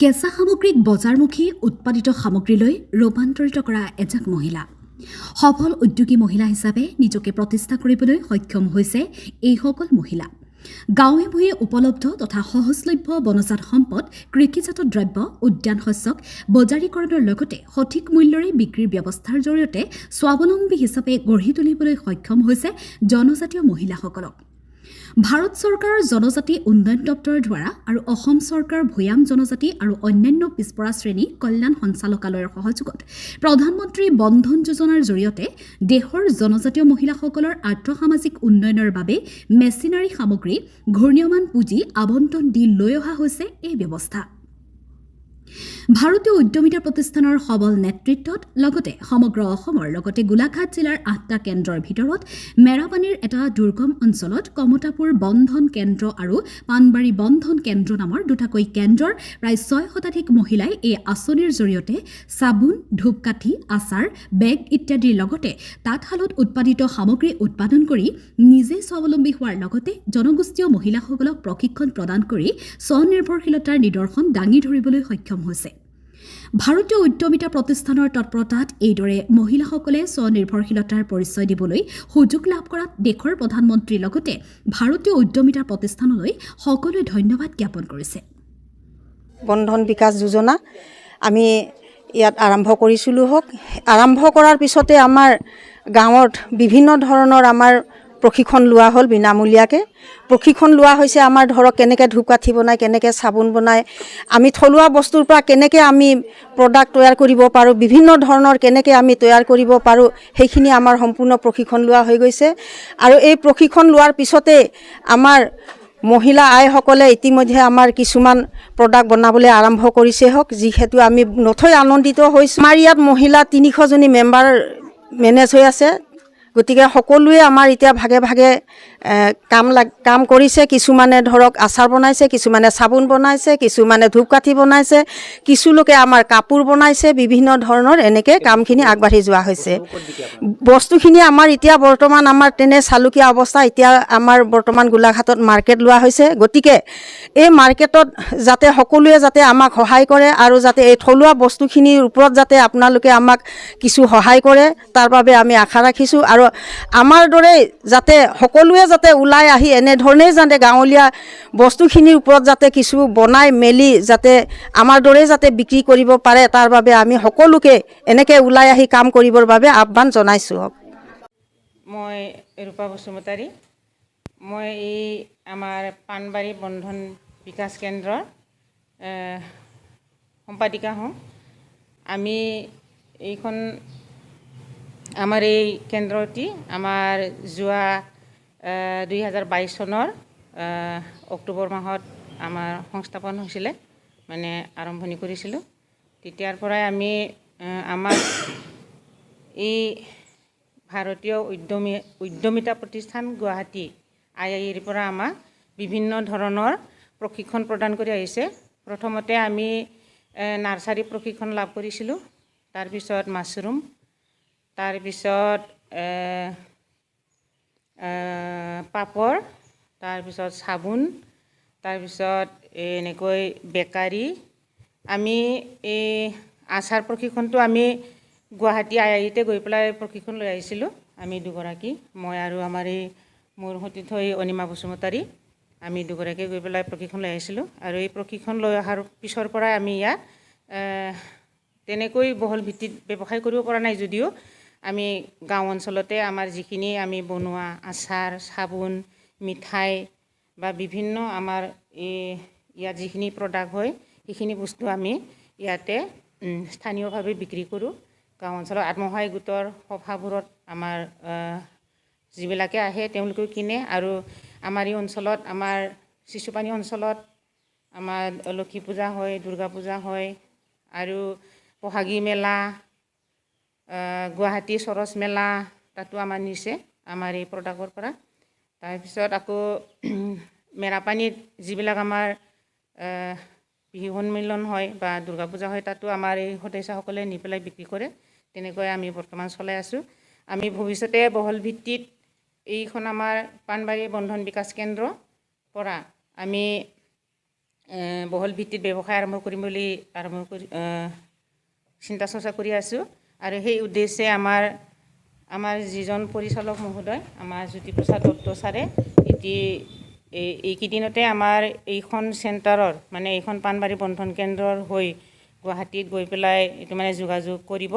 কেঁচা সামগ্ৰীক বজাৰমুখী উৎপাদিত সামগ্ৰীলৈ ৰূপান্তৰিত কৰা এজাক মহিলা সফল উদ্যোগী মহিলা হিচাপে নিজকে প্ৰতিষ্ঠা কৰিবলৈ সক্ষম হৈছে এইসকল মহিলা গাঁৱে ভূঞে উপলব্ধ তথা সহজলভ্য বনজাত সম্পদ কৃষিজাত দ্ৰব্য উদ্যান শস্যক বজাৰীকৰণৰ লগতে সঠিক মূল্যৰে বিক্ৰীৰ ব্যৱস্থাৰ জৰিয়তে স্বাৱলম্বী হিচাপে গঢ়ি তুলিবলৈ সক্ষম হৈছে জনজাতীয় মহিলাসকলক ভাৰত চৰকাৰৰ জনজাতি উন্নয়ন দপ্তৰৰ দ্বাৰা আৰু অসম চৰকাৰৰ ভৈয়াম জনজাতি আৰু অন্যান্য পিছপৰা শ্ৰেণী কল্যাণ সঞ্চালকালয়ৰ সহযোগত প্ৰধানমন্ত্ৰী বন্ধন যোজনাৰ জৰিয়তে দেশৰ জনজাতীয় মহিলাসকলৰ আৰ্থসামাজিক উন্নয়নৰ বাবে মেচিনাৰী সামগ্ৰী ঘূৰ্ণীয়মান পুঁজি আবণ্টন দি লৈ অহা হৈছে এই ব্যৱস্থা ভাৰতীয় উদ্যমিতা প্ৰতিষ্ঠানৰ সবল নেতৃত্বত লগতে সমগ্ৰ অসমৰ লগতে গোলাঘাট জিলাৰ ৮টা কেন্দ্ৰৰ ভিতৰত মেৰাপানীৰ এটা দুৰ্গম অঞ্চলত কমতাপুৰ বন্ধন কেন্দ্ৰ আৰু পানবাৰী বন্ধন কেন্দ্ৰ নামৰ দুটাকৈ কেন্দ্ৰৰ প্ৰায় ৬ মহিলাই এই আঁচনিৰ জৰিয়তে চাবোন ধূপকাঠি আচাৰ বেগ ইত্যাদিৰ লগতে তাঁতশালত উৎপাদিত সামগ্ৰী উৎপাদন কৰি নিজে স্বাৱলম্বী হোৱাৰ লগতে জনগোষ্ঠীয় মহিলাসকলক প্ৰশিক্ষণ প্ৰদান কৰি স্বনিৰ্ভৰশীলতাৰ নিদৰ্শন দাঙি ধৰিবলৈ সক্ষম হৈছে ভাৰতীয় উদ্যমিতা প্ৰতিষ্ঠানৰ তৎপৰতাত এইদৰে মহিলাসকলে স্বনিৰ্ভৰশীলতাৰ পৰিচয় দিবলৈ সুযোগ লাভ কৰাত দেশৰ প্ৰধানমন্ত্ৰীৰ লগতে ভাৰতীয় উদ্যমিতা প্ৰতিষ্ঠানলৈ সকলোৱে ধন্যবাদ জ্ঞাপন কৰিছে বন্ধন বিকাশ যোজনা আমি ইয়াত আৰম্ভ কৰিছিলোঁ আৰম্ভ কৰাৰ পিছতে আমাৰ গাঁৱত বিভিন্ন ধৰণৰ আমাৰ প্ৰশিক্ষণ লোৱা হ'ল বিনামূলীয়াকৈ প্ৰশিক্ষণ লোৱা হৈছে আমাৰ ধৰক কেনেকৈ ধূপকাঠি বনায় কেনেকৈ চাবোন বনায় আমি থলুৱা বস্তুৰ পৰা কেনেকৈ আমি প্ৰডাক্ট তৈয়াৰ কৰিব পাৰোঁ বিভিন্ন ধৰণৰ কেনেকৈ আমি তৈয়াৰ কৰিব পাৰোঁ সেইখিনি আমাৰ সম্পূৰ্ণ প্ৰশিক্ষণ লোৱা হৈ গৈছে আৰু এই প্ৰশিক্ষণ লোৱাৰ পিছতে আমাৰ মহিলা আইসকলে ইতিমধ্যে আমাৰ কিছুমান প্ৰডাক্ট বনাবলৈ আৰম্ভ কৰিছে যিহেতু আমি নথৈ আনন্দিত হৈছোঁ আমাৰ ইয়াত মহিলা ৩০০জনী মেম্বাৰ মেনেজ হৈ আছে গতিকে সকলোৱে আমাৰ এতিয়া ভাগে ভাগে কাম কৰিছে কিছুমানে ধৰক আচাৰ বনাইছে কিছুমানে চাবোন বনাইছে কিছুমানে ধূপকাঠি বনাইছে কিছু লোকে আমাৰ কাপোৰ বনাইছে বিভিন্ন ধৰণৰ এনেকৈ কামখিনি আগবাঢ়ি যোৱা হৈছে বস্তুখিনি আমাৰ এতিয়া বৰ্তমান আমাৰ তেনে চালুকীয়া অৱস্থা এতিয়া আমাৰ বৰ্তমান গোলাঘাটত মাৰ্কেট লোৱা হৈছে গতিকে এই মাৰ্কেটত যাতে সকলোৱে যাতে আমাক সহায় কৰে আৰু যাতে এই থলুৱা বস্তুখিনিৰ ওপৰত যাতে আপোনালোকে আমাক কিছু সহায় কৰে তাৰ বাবে আমি আশা ৰাখিছোঁ আৰু আমাৰ দৰে যাতে সকলোৱে যাতে ওলাই আহি এনেধৰণেই যাতে গাঁৱলীয়া বস্তুখিনিৰ ওপৰত যাতে কিছু বনাই মেলি যাতে আমাৰ দৰে যাতে বিক্ৰী কৰিব পাৰে তাৰ বাবে আমি সকলোকে এনেকৈ ওলাই আহি কাম কৰিবৰ বাবে আহ্বান জনাইছোঁ মই ৰূপা বসুমতাৰী মই এই আমাৰ পানবাৰী বন্ধন বিকাশ কেন্দ্ৰৰ সম্পাদিকা হওঁ আমি এইখন আমাৰ এই কেন্দ্ৰটি আমাৰ যোৱা 2022 চনৰ অক্টোবৰ মাহত আমাৰ সংস্থাপন হৈছিলে মানে আৰম্ভণি কৰিছিলোঁ তেতিয়াৰ পৰাই আমি আমাৰ এই ভাৰতীয় উদ্যমিতা প্ৰতিষ্ঠান গুৱাহাটী IIR পৰা আমাক বিভিন্ন ধৰণৰ প্ৰশিক্ষণ প্ৰদান কৰি আহিছে প্ৰথমতে আমি নাৰ্চাৰী প্ৰশিক্ষণ লাভ কৰিছিলোঁ তাৰপিছত মাছৰুম তাৰপিছত পাপৰ তাৰপিছত চাবোন তাৰপিছত এনেকৈ বেকাৰী আমি এই আচাৰ প্ৰশিক্ষণটো আমি গুৱাহাটী IIRতে গৈ পেলাই প্ৰশিক্ষণ লৈ আহিছিলোঁ আমি দুগৰাকী মই আৰু আমাৰ এই মোৰ সতীৰ্থ অনিমা বসুমতাৰী আমি দুগৰাকী গৈ পেলাই প্ৰশিক্ষণ লৈ আহিছিলোঁ আৰু এই প্ৰশিক্ষণ লৈ অহাৰ পিছৰ পৰাই আমি ইয়াত তেনেকৈ বহল ভিত্তিত ব্যৱসায় কৰিব পৰা নাই যদিও আমি গাঁও অঞ্চলতে আমাৰ যিখিনি আমি বনোৱা আচাৰ চাবোন মিঠাই বা বিভিন্ন আমাৰ ইয়াত যিখিনি প্ৰডাক্ট হয় সেইখিনি বস্তু আমি ইয়াতে স্থানীয়ভাৱে বিক্ৰী কৰোঁ গাঁও অঞ্চলৰ আত্মসহায়ক গোটৰ সভাবোৰত আমাৰ যিবিলাকে আহে তেওঁলোকেও কিনে আৰু আমাৰ এই অঞ্চলত আমাৰ শিশুপানী অঞ্চলত আমাৰ লক্ষী পূজা হয় দুৰ্গা পূজা হয় আৰু বহাগী মেলা গুৱাহাটী সৰচ মেলা তাতো আমাৰ নিছে আমাৰ এই প্ৰডাক্টৰ পৰা তাৰপিছত আকৌ মেৰাপানীত যিবিলাক আমাৰ বিহু সন্মিলন হয় বা দুৰ্গা পূজা হয় তাতো আমাৰ এই সদস্যসকলে নি পেলাই বিক্ৰী কৰে তেনেকৈ আমি বৰ্তমান চলাই আছোঁ আমি ভৱিষ্যতে বহল ভিত্তিত এইখন আমাৰ পানবাৰী বন্ধন বিকাশ কেন্দ্ৰ পৰা আমি বহল ভিত্তিত ব্যৱসায় আৰম্ভ কৰিম বুলি চিন্তা চৰ্চা কৰি আছোঁ আৰু সেই উদ্দেশ্যে আমাৰ যিজন পৰিচালক মহোদয় আমাৰ জ্যোতিপ্ৰসাদ দত্ত ছাৰে এইকেইদিনতে আমাৰ এইখন চেণ্টাৰৰ মানে এইখন পাণবাৰী বন্ধন কেন্দ্ৰৰ হৈ গুৱাহাটীত গৈ পেলাই এইটো মানে যোগাযোগ কৰিব